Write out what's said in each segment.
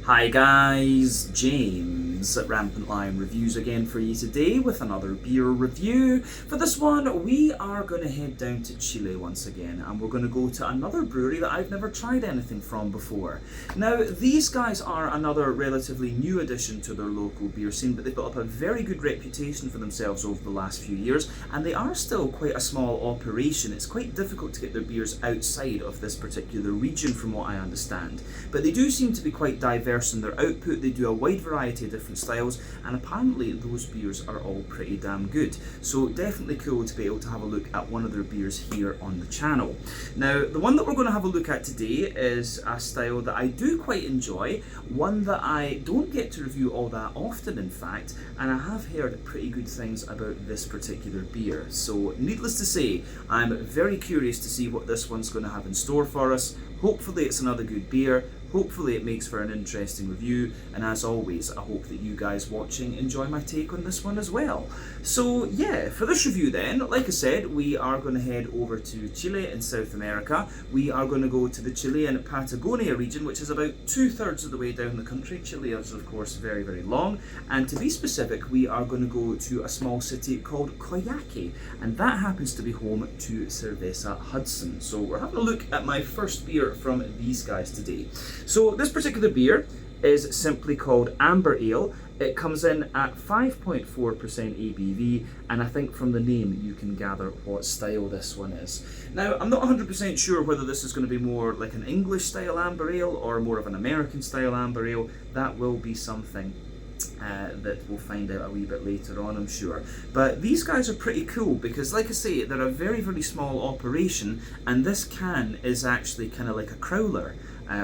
Hi guys, James at Rampant Lion Reviews again for you today with another beer review. For this one, we are going to head down to Chile once again, and we're going to go to another brewery that I've never tried anything from before. Now, these guys are another relatively new addition to their local beer scene, but they've built up a very good reputation for themselves over the last few years, and they are still quite a small operation. It's quite difficult to get their beers outside of this particular region from what I understand, but they do seem to be quite diverse in their output. They do a wide variety of different styles, and apparently those beers are all pretty damn good. So definitely cool to be able to have a look at one of their beers here on the channel. Now, the one that we're going to have a look at today is a style that I do quite enjoy, one that I don't get to review all that often in fact, and I have heard pretty good things about this particular beer. So needless to say, I'm very curious to see what this one's going to have in store for us. Hopefully it's another good beer. Hopefully it makes for an interesting review, and as always, I hope that you guys watching enjoy my take on this one as well. So yeah, for this review then, like I said, we are going to head over to Chile in South America. We are going to go to the Chilean Patagonia region, which is about 2/3 of the way down the country. Chile is of course very, very long, and to be specific, we are going to go to a small city called Coyhaique, and that happens to be home to Cerveza Hudson. So we're having a look at my first beer from these guys today. So this particular beer is simply called Ambar Ale. It comes in at 5.4% ABV, and I think from the name you can gather what style this one is. Now, I'm not 100% sure whether this is going to be more like an English style Ambar Ale or more of an American style Ambar Ale. That will be something that we'll find out a wee bit later on, I'm sure. But these guys are pretty cool because, like I say, they're a very, very small operation, and this can is actually kind of like a crowler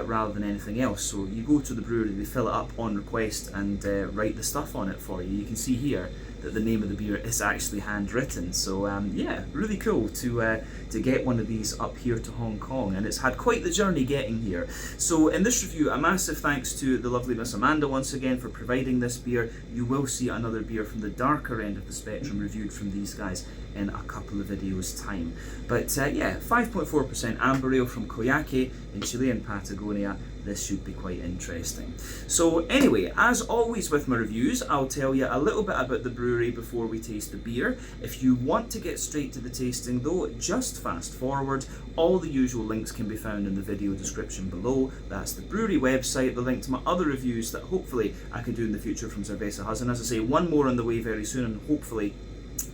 rather than anything else. So you go to the brewery, they fill it up on request and write the stuff on it for you. You can see here that the name of the beer is actually handwritten. So yeah, really cool to get one of these up here to Hong Kong, and it's had quite the journey getting here. So in this review, a massive thanks to the lovely Miss Amanda once again for providing this beer. You will see another beer from the darker end of the spectrum reviewed from these guys in a couple of videos time. But yeah, 5.4% Ambar Ale from Coyhaique in Chilean Patagonia. This should be quite interesting. So anyway, as always with my reviews, I'll tell you a little bit about the brewery before we taste the beer. If you want to get straight to the tasting though, just fast forward. All the usual links can be found in the video description below. That's the brewery website, the link to my other reviews that hopefully I could do in the future from Cerveza Hudson. As I say, one more on the way very soon, and hopefully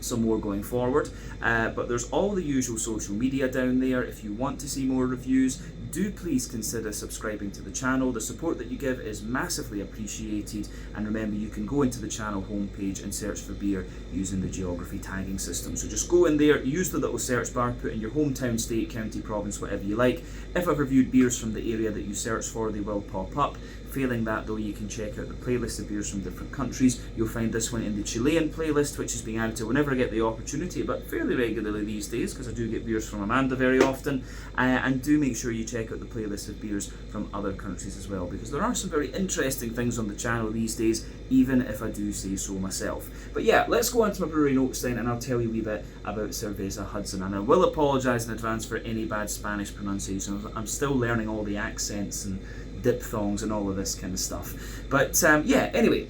some more going forward. But there's all the usual social media down there. If you want to see more reviews, do please consider subscribing to the channel. The support that you give is massively appreciated, and remember, you can go into the channel homepage and search for beer using the geography tagging system. So just go in there, use the little search bar, put in your hometown, state, county, province, whatever you like. If I've reviewed beers from the area that you search for, they will pop up. Failing that though, you can check out the playlist of beers from different countries. You'll find this one in the Chilean playlist, which is being added to whenever I get the opportunity, but fairly regularly these days because I do get beers from Amanda very often. And do make sure you check out the playlist of beers from other countries as well, because there are some very interesting things on the channel these days, even if I do say so myself. But yeah, let's go on to my brewery notes then, and I'll tell you a wee bit about Cerveza Hudson. And I will apologise in advance for any bad Spanish pronunciation. I'm still learning all the accents and diphthongs and all of this kind of stuff. But yeah, anyway,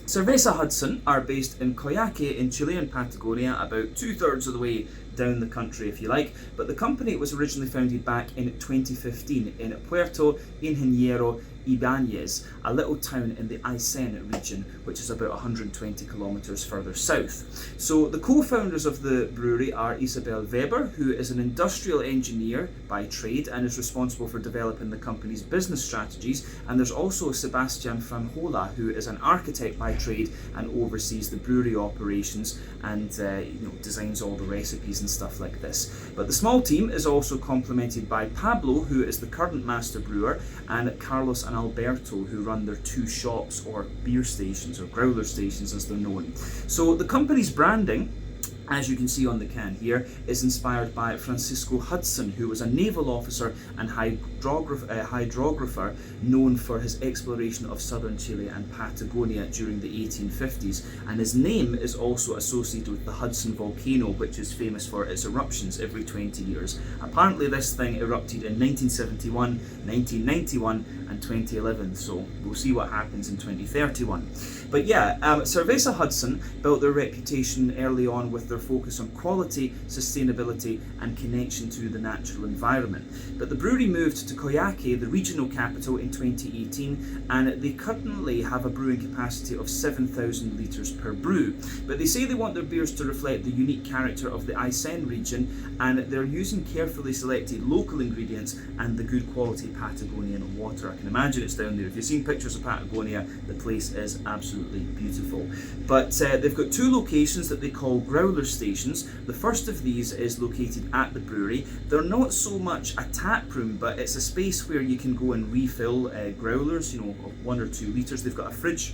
Cerveza Hudson are based in Coyhaique in Chilean Patagonia, about 2/3 of the way down the country if you like, but the company was originally founded back in 2015 in Puerto Ingeniero Ibañez, a little town in the Aysén region, which is about 120 kilometers further south. So the co-founders of the brewery are Isabel Weber, who is an industrial engineer by trade and is responsible for developing the company's business strategies, and there's also Sebastian Franjola, who is an architect by trade and oversees the brewery operations and designs all the recipes and stuff like this. But the small team is also complemented by Pablo, who is the current master brewer, and Carlos and Alberto, who run their two shops, or beer stations, or growler stations as they're known. So the company's branding, as you can see on the can here, is inspired by Francisco Hudson, who was a naval officer and hydrographer known for his exploration of southern Chile and Patagonia during the 1850s, and his name is also associated with the Hudson volcano, which is famous for its eruptions every 20 years. Apparently this thing erupted in 1971, 1991 and 2011, so we'll see what happens in 2031. But yeah, Cerveza Hudson built their reputation early on with their focus on quality, sustainability and connection to the natural environment. But the brewery moved to Coyhaique, the regional capital, in 2018, and they currently have a brewing capacity of 7,000 litres per brew. But they say they want their beers to reflect the unique character of the Aysén region, and they're using carefully selected local ingredients and the good quality Patagonian water. I can imagine it's down there. If you've seen pictures of Patagonia, the place is absolutely beautiful. But they've got 2 locations that they call growler stations. The first of these is located at the brewery. They're not so much a tap room, but it's a space where you can go and refill growlers, you know, of 1 or 2 litres. They've got a fridge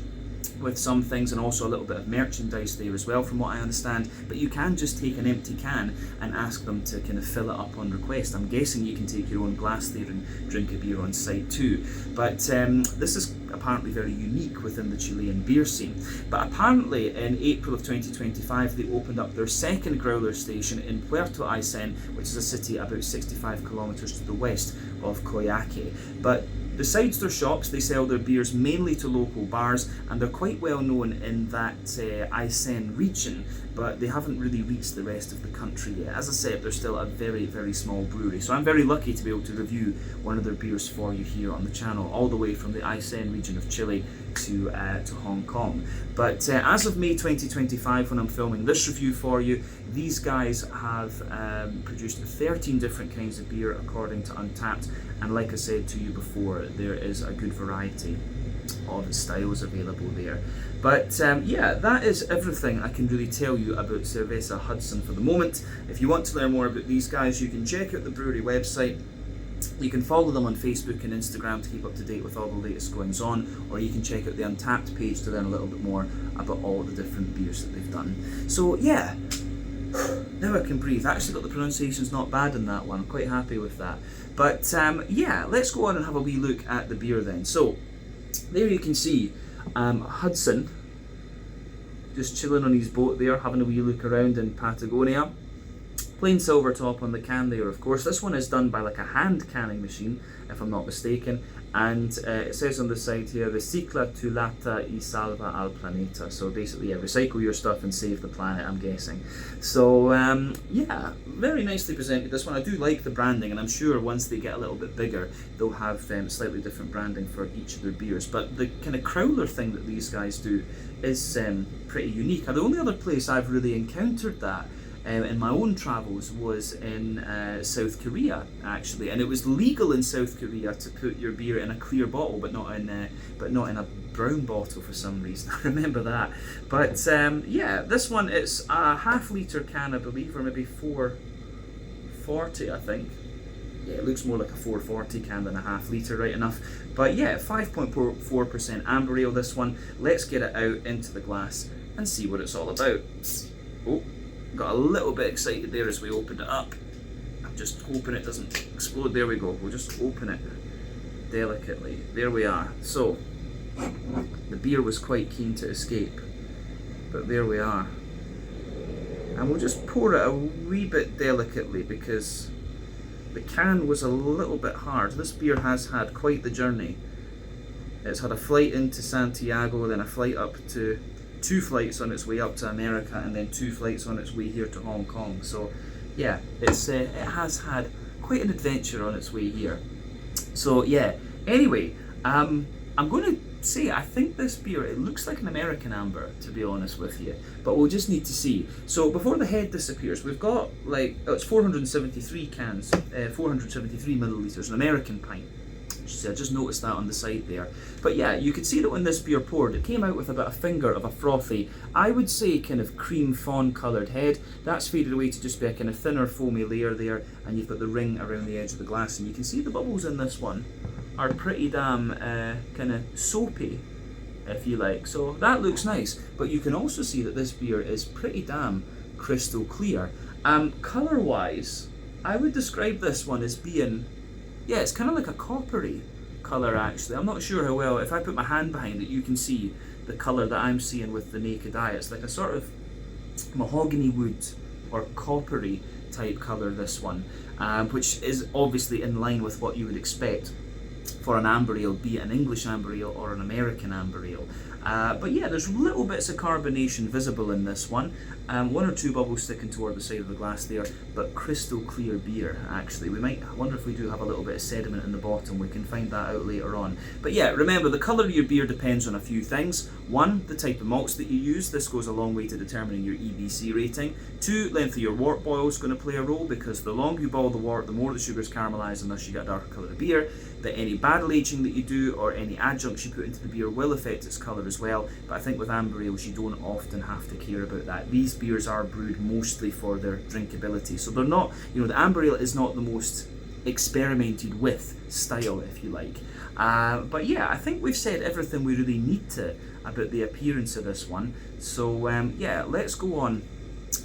with some things and also a little bit of merchandise there as well, from what I understand. But you can just take an empty can and ask them to kind of fill it up on request. I'm guessing you can take your own glass there and drink a beer on site too. But this is apparently very unique within the Chilean beer scene. But apparently in April of 2025 they opened up their second growler station in Puerto Aysén, which is a city about 65 kilometers to the west of Coyhaique. But besides their shops, they sell their beers mainly to local bars, and they're quite well known in that Aysén region, but they haven't really reached the rest of the country yet. As I said, they're still a very, very small brewery, so I'm very lucky to be able to review one of their beers for you here on the channel, all the way from the Aysén region of Chile to Hong Kong. But as of May 2025, when I'm filming this review for you, these guys have produced 13 different kinds of beer according to Untappd, and like I said to you before, there is a good variety of styles available there. But yeah, that is everything I can really tell you about Cerveza Hudson for the moment. If you want to learn more about these guys, you can check out the brewery website. You can follow them on Facebook and Instagram to keep up to date with all the latest goings on, or you can check out the Untappd page to learn a little bit more about all the different beers that they've done. So yeah, now I can breathe. I actually got the pronunciations not bad in that one. I'm quite happy with that. But yeah, let's go on and have a wee look at the beer then. So there you can see Hudson just chilling on his boat there, having a wee look around in Patagonia. Plain silver top on the can there, of course. This one is done by like a hand canning machine, if I'm not mistaken. And it says on the side here, recicla tu lata y salva al planeta. So basically, yeah, recycle your stuff and save the planet, I'm guessing. So yeah, very nicely presented, this one. I do like the branding, and I'm sure once they get a little bit bigger, they'll have slightly different branding for each of their beers. But the kind of crowler thing that these guys do is pretty unique. The only other place I've really encountered that in my own travels was in South Korea, actually, and it was legal in South Korea to put your beer in a clear bottle, but not in a brown bottle for some reason. I remember that. But yeah, this one, it's a half-litre can, I believe, or maybe 440, I think. Yeah, it looks more like a 440 can than a half-litre, right enough. But yeah, 5.4% amber ale, this one. Let's get it out into the glass and see what it's all about. Oh, got a little bit excited there as we opened it up. I'm just hoping it doesn't explode. There we go. We'll just open it delicately. There we are. So, the beer was quite keen to escape, but there we are. And we'll just pour it a wee bit delicately because the can was a little bit hard. This beer has had quite the journey. It's had a flight into Santiago, then a flight up to 2 flights on its way up to America, and then 2 flights on its way here to Hong Kong. So yeah, it has had quite an adventure on its way here. So yeah, anyway, I'm going to say I think this beer, it looks like an American amber, to be honest with you, but we'll just need to see. So before the head disappears, we've got like, it's 473 cans, 473 millilitres, an American pint. I just noticed that on the side there. But yeah, you could see that when this beer poured, it came out with about a finger of a frothy, I would say kind of cream fawn coloured head. That's faded away to just be a kind of thinner foamy layer there, and you've got the ring around the edge of the glass, and you can see the bubbles in this one are pretty damn kind of soapy, if you like. So that looks nice, but you can also see that this beer is pretty damn crystal clear. Colour wise, I would describe this one as being, yeah, it's kind of like a coppery colour actually. I'm not sure how well, if I put my hand behind it, you can see the colour that I'm seeing with the naked eye. It's like a sort of mahogany wood or coppery type colour, this one, which is obviously in line with what you would expect for an amber ale, be it an English amber ale or an American amber ale. But yeah, there's little bits of carbonation visible in this one. One or two bubbles sticking toward the side of the glass there, but crystal clear beer, actually. I wonder if we do have a little bit of sediment in the bottom. We can find that out later on. But yeah, remember, the colour of your beer depends on a few things. One, the type of malts that you use. This goes a long way to determining your EBC rating. Two, length of your wort boil is going to play a role, because the longer you boil the wort, the more the sugar's caramelised, and thus you get a darker colour of beer. That any barrel aging that you do or any adjuncts you put into the beer will affect its colour as well, but I think with amber ales you don't often have to care about that. These beers are brewed mostly for their drinkability, so they're not, the amber ale is not the most experimented with style, if you like. But yeah, I think we've said everything we really need to about the appearance of this one, so yeah, let's go on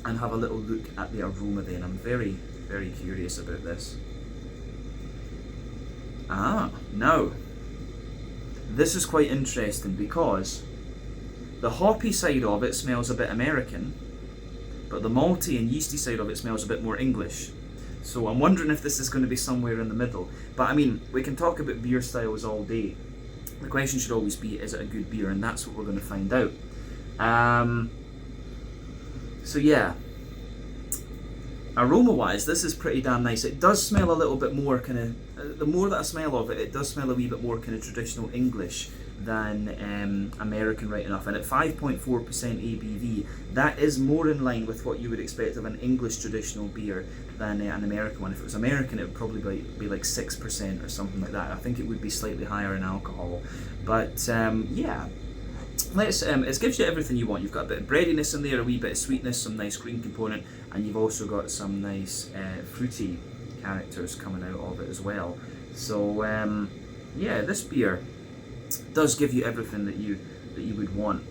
and have a little look at the aroma then. I'm very, very curious about this. Now, this is quite interesting, because the hoppy side of it smells a bit American, but the malty and yeasty side of it smells a bit more English. So I'm wondering if this is going to be somewhere in the middle. But I mean, we can talk about beer styles all day. The question should always be, is it a good beer? And that's what we're going to find out. So yeah, aroma wise, this is pretty damn nice. It does smell a little bit more kind of, the more that I smell of it, it does smell a wee bit more kind of traditional English than American, right enough. And at 5.4% ABV, that is more in line with what you would expect of an English traditional beer than an American one. If it was American, it would probably be like 6% or something like that. I think it would be slightly higher in alcohol. But yeah, it gives you everything you want. You've got a bit of breadiness in there, a wee bit of sweetness, some nice green component, and you've also got some nice fruity characters coming out of it as well. So yeah, this beer does give you everything that you would want.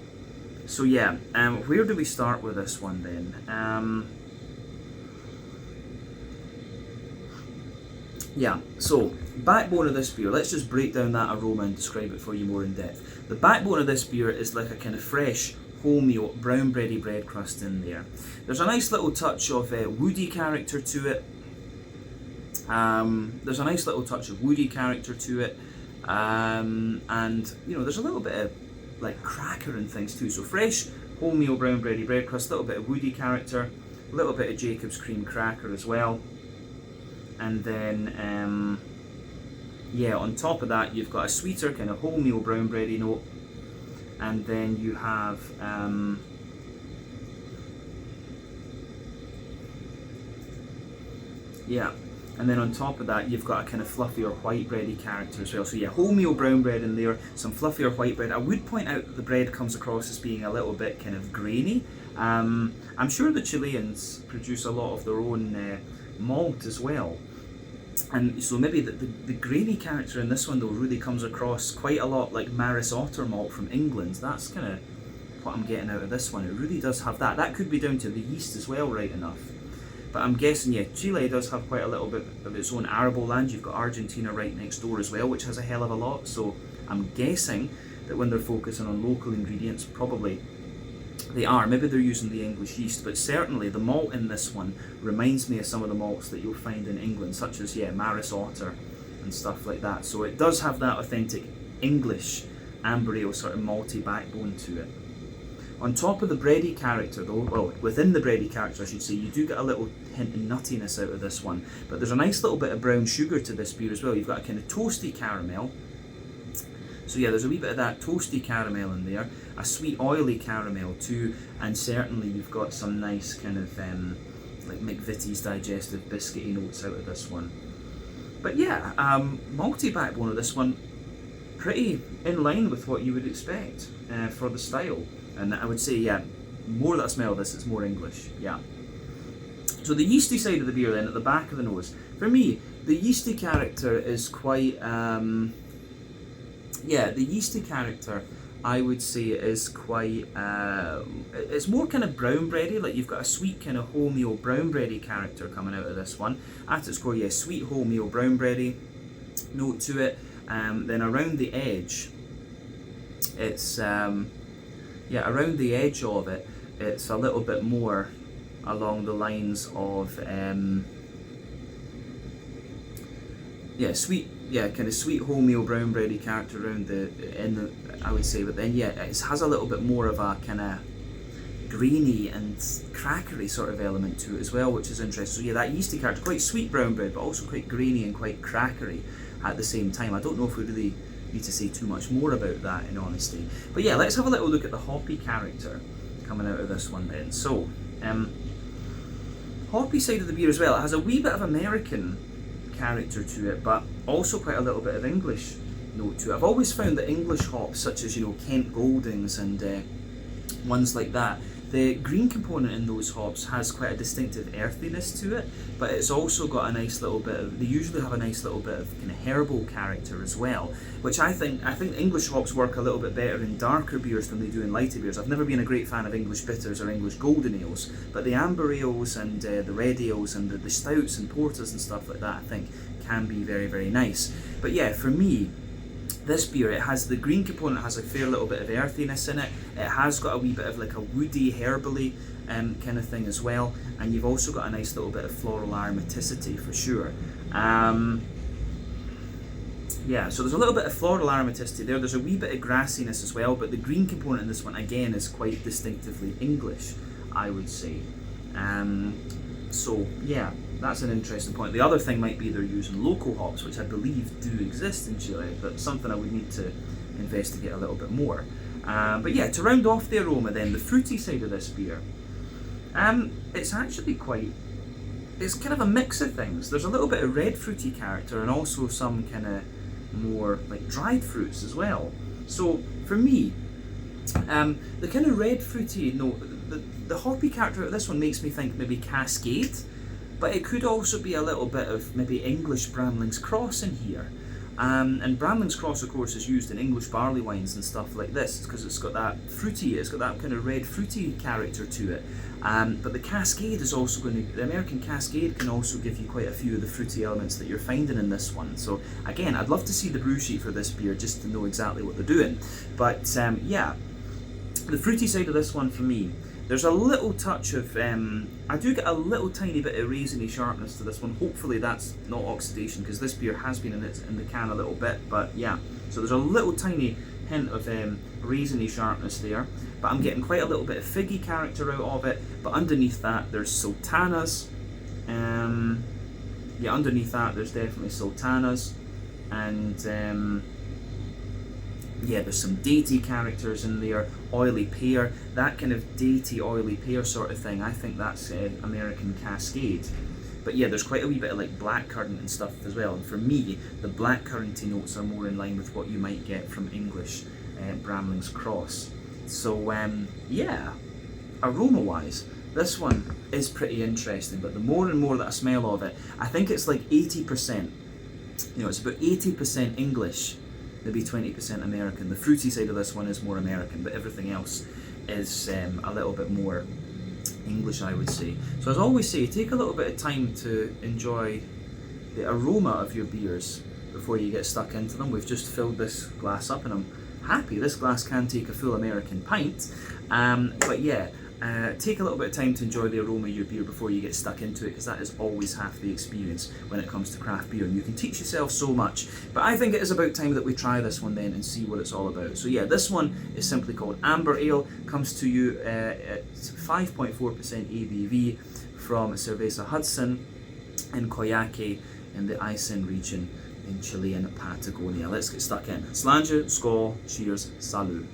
So yeah, where do we start with this one then? Yeah, so backbone of this beer, let's just break down that aroma and describe it for you more in depth. The backbone of this beer is like a kind of fresh, wholemeal, brown bready bread crust in there. There's a nice little touch of woody character to it. And there's a a little bit of like cracker and things too. So fresh, wholemeal, brown bready bread crust, a little bit of woody character, a little bit of Jacob's cream cracker as well. And then, yeah, on top of that, you've got a sweeter kind of wholemeal brown bready note, and then you have yeah, and then on top of that, you've got a kind of fluffier white bready character as well. So yeah, wholemeal brown bread in there, some fluffier white bread. I would point out that the bread comes across as being a little bit kind of grainy. I'm sure the Chileans produce a lot of their own malt as well. And so maybe the grainy character in this one though really comes across quite a lot like Maris Otter malt from England. That's kind of what I'm getting out of this one. It really does have that. That could be down to the yeast as well, right enough. But I'm guessing, yeah, Chile does have quite a little bit of its own arable land. You've got Argentina right next door as well, which has a hell of a lot. So I'm guessing that when they're focusing on local ingredients, probably they are. Maybe they're using the English yeast, but certainly the malt in this one reminds me of some of the malts that you'll find in England, such as, yeah, Maris Otter and stuff like that. So it does have that authentic English amber ale sort of malty backbone to it. On top of the bready character though, well, within the bready character I should say, you do get a little hint of nuttiness out of this one, but there's a nice little bit of brown sugar to this beer as well. You've got a kind of toasty caramel. So yeah, there's a wee bit of that toasty caramel in there, a sweet oily caramel too, and certainly you've got some nice kind of like McVitie's digestive biscuity notes out of this one. But yeah, malty backbone of this one, pretty in line with what you would expect for the style. And I would say, yeah, more that I smell this, it's more English, yeah. So the yeasty side of the beer then, at the back of the nose, for me, the yeasty character is quite, yeah, the yeasty character, I would say, is quite, it's more kind of brown bready, like you've got a sweet kind of wholemeal brown bready character coming out of this one. At its core, yeah, sweet wholemeal brown bready note to it. Then around the edge, it's, yeah, around the edge of it, it's a little bit more along the lines of, yeah, sweet yeah, kind of sweet wholemeal brown bready character around I would say, but then yeah, it has a little bit more of a kind of grainy and crackery sort of element to it as well, which is interesting. So yeah, that yeasty character, quite sweet brown bread, but also quite grainy and quite crackery at the same time. I don't know if we really need to say too much more about that, in honesty. But yeah, let's have a little look at the hoppy character coming out of this one then. So, hoppy side of the beer as well. It has a wee bit of American character to it, but also quite a little bit of English note to it. I've always found that English hops, such as, you know, Kent Goldings and ones like that, the green component in those hops has quite a distinctive earthiness to it, but it's also got a nice little bit of, they usually have a nice little bit of kind of herbal character as well, which I think English hops work a little bit better in darker beers than they do in lighter beers. I've never been a great fan of English bitters or English golden ales, but the amber ales and the red ales and the stouts and porters and stuff like that, I think, can be very, very nice. But yeah, for me, this beer, it has the green component, has a fair little bit of earthiness in it. It has got a wee bit of like a woody, herbally kind of thing as well, and you've also got a nice little bit of floral aromaticity for sure. Yeah, so there's a little bit of floral aromaticity there. There's a wee bit of grassiness as well, but the green component in this one again is quite distinctively English, I would say. So yeah, that's an interesting point. The other thing might be they're using local hops, which I believe do exist in Chile, but something I would need to investigate a little bit more. But yeah, to round off the aroma then, the fruity side of this beer, it's actually it's kind of a mix of things. There's a little bit of red fruity character and also some kind of more like dried fruits as well. So for me, the kind of red fruity note, the hoppy character of this one makes me think maybe Cascade, but it could also be a little bit of maybe English Bramling's Cross in here. And Bramling's Cross, of course, is used in English barley wines and stuff like this because it's got that fruity, it's got that kind of red fruity character to it. But the Cascade is also the American Cascade can also give you quite a few of the fruity elements that you're finding in this one. So again, I'd love to see the brew sheet for this beer just to know exactly what they're doing. But yeah, the fruity side of this one for me, there's a little touch of, I do get a little tiny bit of raisiny sharpness to this one. Hopefully that's not oxidation because this beer has been in the can a little bit, but yeah. So there's a little tiny hint of raisiny sharpness there, but I'm getting quite a little bit of figgy character out of it, but underneath that there's sultanas. Yeah, underneath that there's definitely sultanas, and yeah, there's some datey characters in there, oily pear, that kind of datey, oily pear sort of thing. I think that's American Cascade. But yeah, there's quite a wee bit of like blackcurrant and stuff as well. And for me, the blackcurranty notes are more in line with what you might get from English Bramling's Cross. So yeah, aroma-wise, this one is pretty interesting. But the more and more that I smell of it, I think it's like 80%. You know, it's about 80% English, maybe 20% American. The fruity side of this one is more American, but everything else is a little bit more English, I would say. So as I always say, take a little bit of time to enjoy the aroma of your beers before you get stuck into them. We've just filled this glass up and I'm happy this glass can take a full American pint. But yeah, take a little bit of time to enjoy the aroma of your beer before you get stuck into it, because that is always half the experience when it comes to craft beer, and you can teach yourself so much. But I think it is about time that we try this one then and see what it's all about. So yeah, this one is simply called Ambar Ale, comes to you at 5.4% ABV from Cerveza Hudson in Coyhaique in the Aysén region in Chilean Patagonia. Let's get stuck in. Sláinte, skål, cheers, salud.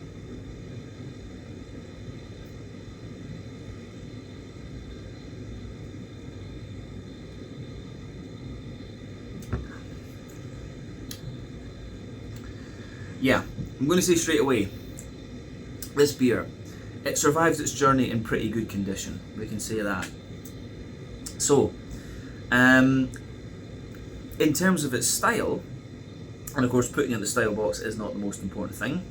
Yeah, I'm going to say straight away, this beer, it survives its journey in pretty good condition, we can say that. So, in terms of its style, and of course putting it in the style box is not the most important thing,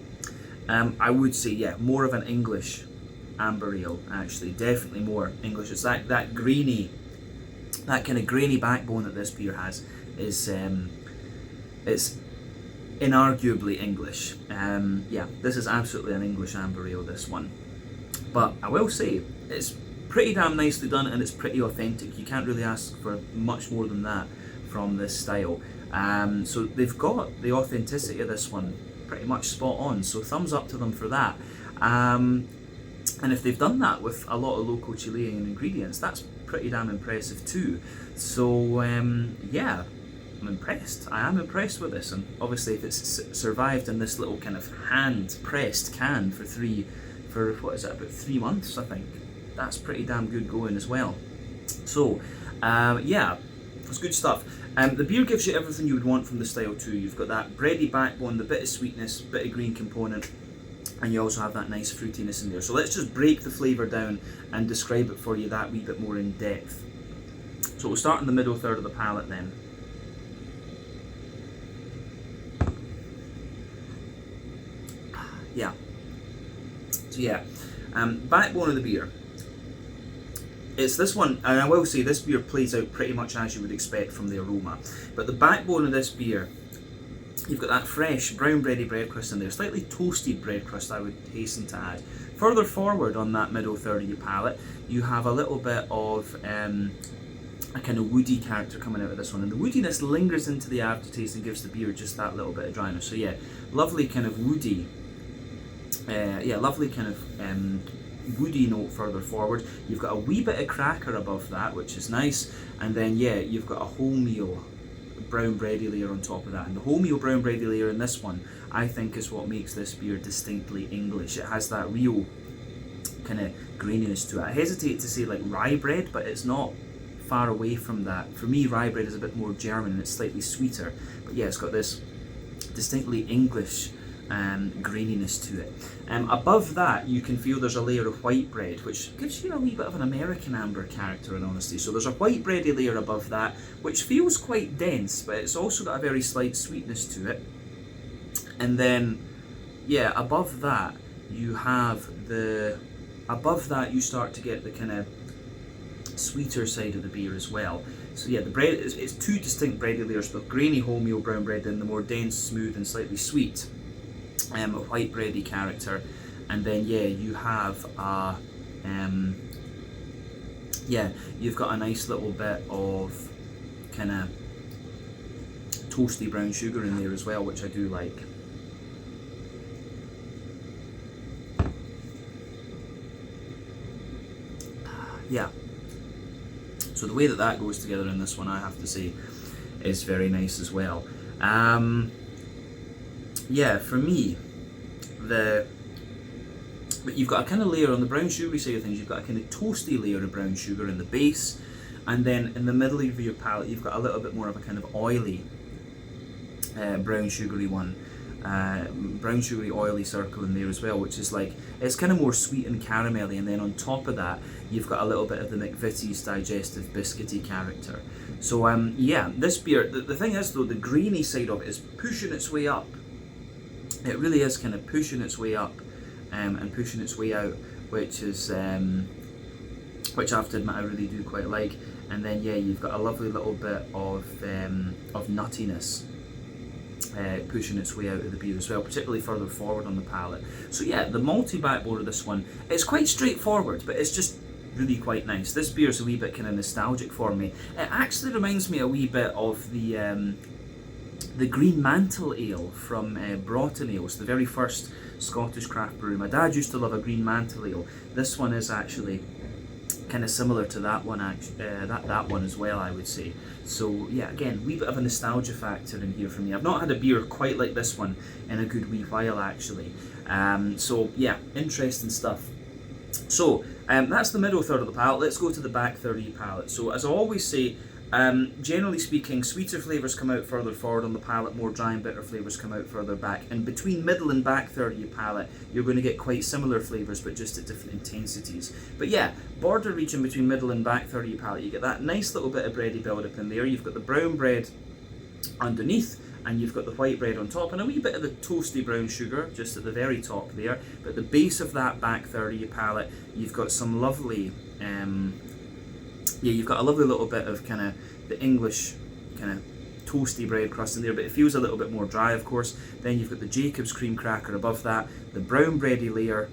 I would say, yeah, more of an English amber ale, actually, definitely more English. It's that grainy, that kind of grainy backbone that this beer has is, it's inarguably English. Yeah, this is absolutely an English amber ale, this one. But I will say, it's pretty damn nicely done and it's pretty authentic. You can't really ask for much more than that from this style. So they've got the authenticity of this one pretty much spot on, so thumbs up to them for that. And if they've done that with a lot of local Chilean ingredients, that's pretty damn impressive too. So yeah, I'm impressed. I am impressed with this, and obviously if it's survived in this little kind of hand pressed can for what is it, about 3 months, I think, that's pretty damn good going as well. So yeah, it's good stuff. The beer gives you everything you would want from the style too. You've got that bready backbone, the bit of sweetness, bit of green component, and you also have that nice fruitiness in there. So let's just break the flavour down and describe it for you that wee bit more in depth. So we'll start in the middle third of the palate then. Yeah. So yeah, backbone of the beer. It's this one, and I will say this beer plays out pretty much as you would expect from the aroma. But the backbone of this beer, you've got that fresh brown bready bread crust in there, slightly toasted bread crust, I would hasten to add. Further forward on that middle third of your palate, you have a little bit of a kind of woody character coming out of this one, and the woodiness lingers into the aftertaste and gives the beer just that little bit of dryness. So yeah, lovely kind of woody, lovely kind of woody note further forward. You've got a wee bit of cracker above that, which is nice, and then yeah, you've got a wholemeal brown bready layer on top of that, and the wholemeal brown bready layer in this one, I think, is what makes this beer distinctly English. It has that real kind of graininess to it. I hesitate to say like rye bread, but it's not far away from that. For me, rye bread is a bit more German and it's slightly sweeter, but yeah, it's got this distinctly English graininess to it. Above that, you can feel there's a layer of white bread, which gives you a wee bit of an American amber character in honesty. So there's a white bready layer above that, which feels quite dense, but it's also got a very slight sweetness to it. And then, yeah, above that, you start to get the kind of sweeter side of the beer as well. So yeah, the bread it's two distinct bready layers, with grainy wholemeal brown bread and the more dense, smooth and slightly sweet white bready character. And then yeah, you have a you've got a nice little bit of kind of toasty brown sugar in there as well, which I do like. Yeah. So the way that goes together in this one, I have to say, is very nice as well. Yeah, for me, but you've got a kind of layer on the brown sugary side of things. You've got a kind of toasty layer of brown sugar in the base, and then in the middle of your palate, you've got a little bit more of a kind of oily brown sugary one. Brown sugary oily circle in there as well, which is like, it's kind of more sweet and caramelly, and then on top of that you've got a little bit of the McVitie's digestive biscuity character. So yeah, this beer, the thing is though, the grainy side of it is pushing its way up. It really is kind of pushing its way up and pushing its way out, which is which I have to admit I really do quite like. And then yeah, you've got a lovely little bit of nuttiness pushing its way out of the beer as well, particularly further forward on the palate. So yeah, the malty backbone of this one, it's quite straightforward, but it's just really quite nice. This beer's a wee bit kind of nostalgic for me. It actually reminds me a wee bit of the Green Mantle Ale from Broughton Ales, the very first Scottish craft brewery. My dad used to love a Green Mantle Ale. This one is actually kind of similar to that one, that one as well, I would say. So yeah, again, wee bit of a nostalgia factor in here for me. I've not had a beer quite like this one in a good wee while actually. So yeah, interesting stuff. So that's the middle third of the palate. Let's go to the back third of your palate. So as I always say, generally speaking, sweeter flavours come out further forward on the palate, more dry and bitter flavours come out further back. And between middle and back third of your palate, you're going to get quite similar flavours, but just at different intensities. But yeah, border region between middle and back third of your palate, you get that nice little bit of bready build-up in there. You've got the brown bread underneath, and you've got the white bread on top, and a wee bit of the toasty brown sugar just at the very top there. But at the base of that back third of your palate, you've got some lovely you've got a lovely little bit of kind of the English kind of toasty bread crust in there, but it feels a little bit more dry, of course. Then you've got the Jacob's cream cracker above that. The brown bready layer,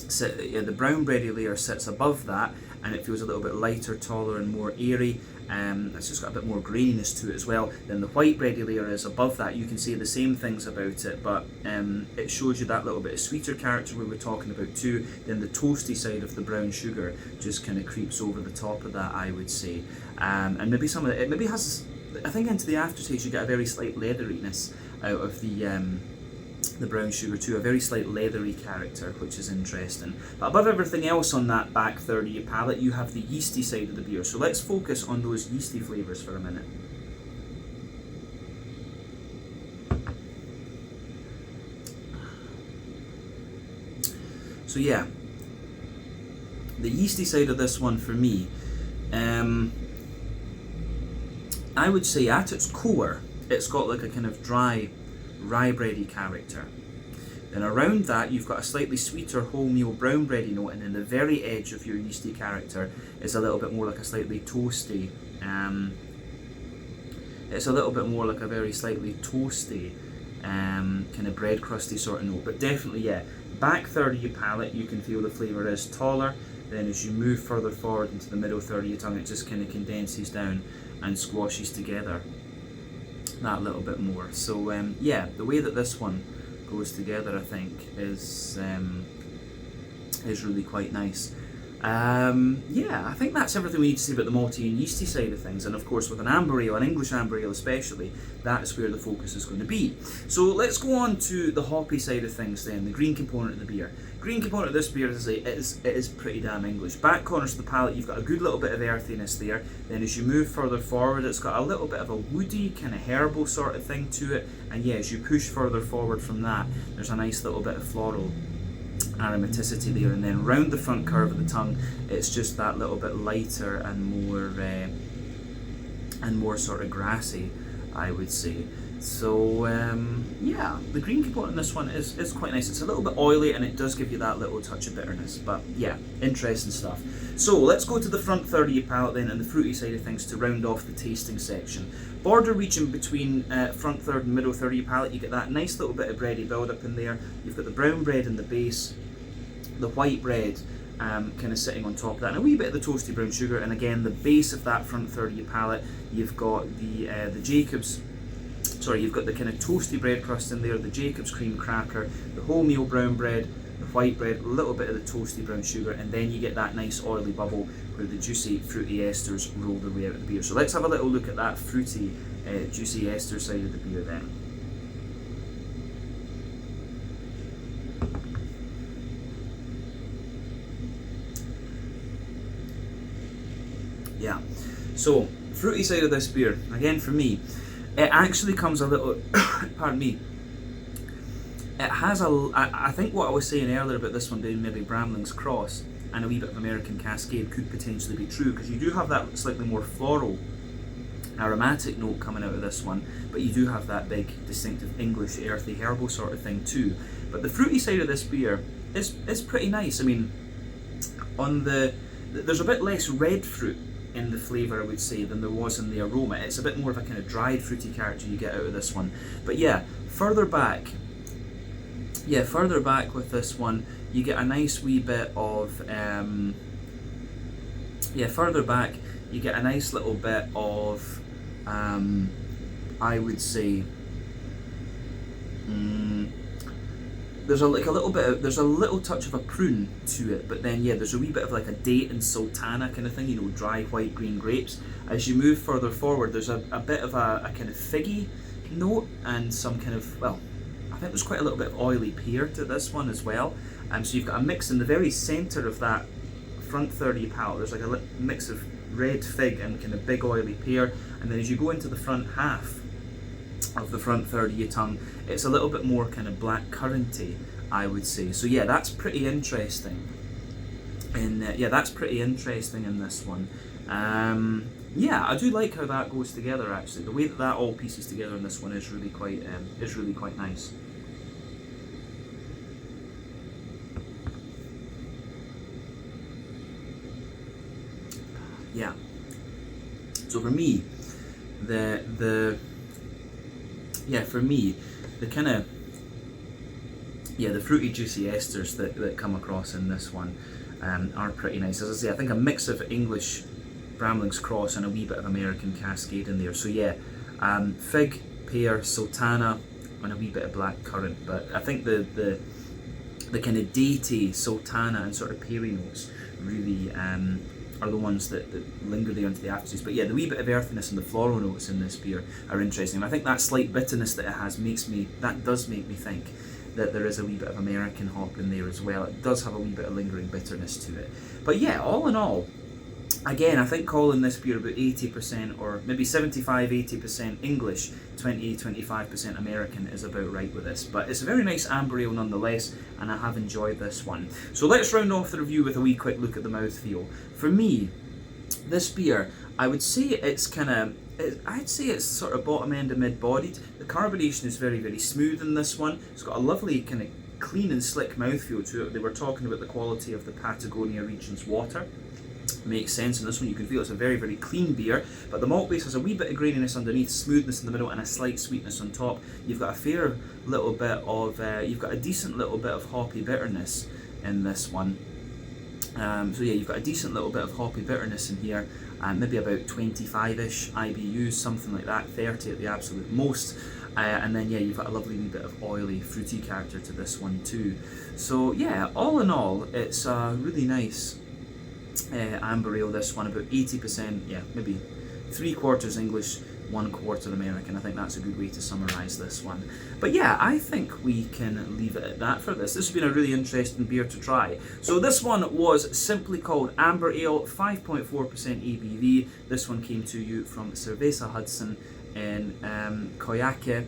sits above that, and it feels a little bit lighter, taller, and more airy. It's just got a bit more graininess to it as well. Then the white bready layer is above that. You can say the same things about it, but it shows you that little bit of sweeter character we were talking about too. Then the toasty side of the brown sugar just kind of creeps over the top of that, I would say. And maybe some of it maybe has, I think into the aftertaste you get a very slight leatheriness out of the brown sugar too, a very slight leathery character, which is interesting. But above everything else on that back third of your palate, you have the yeasty side of the beer. So let's focus on those yeasty flavours for a minute. So yeah, the yeasty side of this one for me, I would say at its core, it's got like a kind of dry, rye bready character. Then around that you've got a slightly sweeter wholemeal brown bready note, and then the very edge of your yeasty character is a little bit more like a slightly toasty, it's a little bit more like a very slightly toasty kind of bread crusty sort of note. But definitely, yeah, back third of your palate you can feel the flavour is taller. Then as you move further forward into the middle third of your tongue, it just kind of condenses down and squashes together that little bit more. So yeah, the way that this one goes together, I think, is really quite nice. Yeah, I think that's everything we need to say about the malty and yeasty side of things. And of course, with an amber ale, an English amber ale especially, that is where the focus is going to be. So let's go on to the hoppy side of things then, the green component of the beer. Green component of this beer, as I say, it is pretty damn English. Back corners of the palate, you've got a good little bit of earthiness there. Then as you move further forward, it's got a little bit of a woody, kind of herbal sort of thing to it. And yeah, as you push further forward from that, there's a nice little bit of floral aromaticity there. And then round the front curve of the tongue, it's just that little bit lighter and more sort of grassy, I would say. So yeah, the green component in this one is quite nice. It's a little bit oily and it does give you that little touch of bitterness, but yeah, interesting stuff. So let's go to the front third of your palate then, and the fruity side of things to round off the tasting section. Border region between front third and middle third of your palate, you get that nice little bit of bready build up in there. You've got the brown bread in the base, the white bread kind of sitting on top of that, and a wee bit of the toasty brown sugar. And again, the base of that front third of your palate, you've got the Jacob's, sorry, you've got the kind of toasty bread crust in there, the Jacob's cream cracker, the wholemeal brown bread, the white bread, a little bit of the toasty brown sugar, and then you get that nice oily bubble where the juicy fruity esters roll their way out of the beer. So let's have a little look at that fruity, juicy ester side of the beer then. Yeah, so fruity side of this beer, again for me, it actually comes a little, pardon me, it has I think what I was saying earlier about this one being maybe Bramling's Cross and a wee bit of American Cascade could potentially be true, because you do have that slightly more floral, aromatic note coming out of this one, but you do have that big, distinctive English, earthy, herbal sort of thing too. But the fruity side of this beer is pretty nice. I mean, there's a bit less red fruit in the flavour, I would say, than there was in the aroma. It's a bit more of a kind of dried fruity character you get out of this one. But yeah, further back with this one, you get a nice wee bit of further back you get a nice little bit of I would say there's a little touch of a prune to it, but then yeah, there's a wee bit of like a date and sultana kind of thing, you know, dry white green grapes. As you move further forward, there's a bit of a kind of figgy note and some kind of, well, I think there's quite a little bit of oily pear to this one as well. So you've got a mix in the very centre of that front third of your palate. There's like a mix of red fig and kind of big oily pear, and then as you go into the front half of the front third of your tongue, it's a little bit more kind of black curranty, I would say. So yeah, that's pretty interesting. And that's pretty interesting in this one. Yeah, I do like how that goes together. Actually, the way that all pieces together in this one is really quite nice. Yeah. So for me, the kind of the fruity juicy esters that come across in this one are pretty nice. As I say, I think a mix of English Bramling's Cross and a wee bit of American Cascade in there. So yeah, fig, pear, sultana, and a wee bit of black currant. But I think the kind of datey sultana and sort of peary notes really are the ones that linger there into the aftertaste. But yeah, the wee bit of earthiness and the floral notes in this beer are interesting. And I think that slight bitterness that it has does make me think that there is a wee bit of American hop in there as well. It does have a wee bit of lingering bitterness to it. But yeah, all in all, again, I think calling this beer about 80% or maybe 75-80% English, 20-25% American is about right with this. But it's a very nice amber ale nonetheless, and I have enjoyed this one. So let's round off the review with a wee quick look at the mouthfeel. For me, this beer, I would say it's sort of bottom end of mid-bodied. The carbonation is very, very smooth in this one. It's got a lovely kind of clean and slick mouthfeel to it. They were talking about the quality of the Patagonia region's water. Makes sense in this one. You can feel it's a very, very clean beer, but the malt base has a wee bit of graininess underneath, smoothness in the middle, and a slight sweetness on top. You've got a fair little bit of, you've got a decent little bit of hoppy bitterness in this one. So yeah, you've got a decent little bit of hoppy bitterness in here, maybe about 25-ish IBUs, something like that, 30 at the absolute most. And then yeah, you've got a lovely wee bit of oily, fruity character to this one too. So yeah, all in all, it's a really nice amber ale, this one, about 80%, yeah, maybe 3/4 English, 1/4 American. I think that's a good way to summarise this one. But yeah, I think we can leave it at that for this. This has been a really interesting beer to try. So this one was simply called Amber Ale, 5.4% ABV. This one came to you from Cerveza Hudson in Coyhaique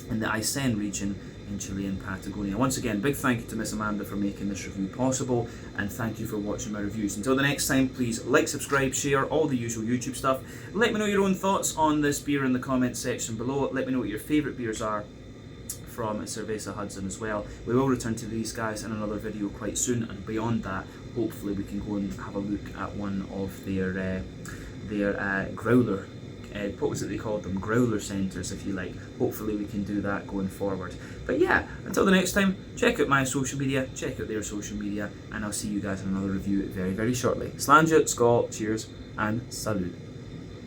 in the Aysén region in Chile and Patagonia. Once again, big thank you to Miss Amanda for making this review possible, and thank you for watching my reviews. Until the next time, please like, subscribe, share, all the usual YouTube stuff. Let me know your own thoughts on this beer in the comments section below. Let me know what your favourite beers are from Cerveza Hudson as well. We will return to these guys in another video quite soon, and beyond that, hopefully we can go and have a look at one of their growler, what was it they called them? Growler centres, if you like. Hopefully we can do that going forward. But yeah, until the next time, check out my social media, check out their social media, and I'll see you guys in another review very, very shortly. Slàinte, skål, cheers, and salud.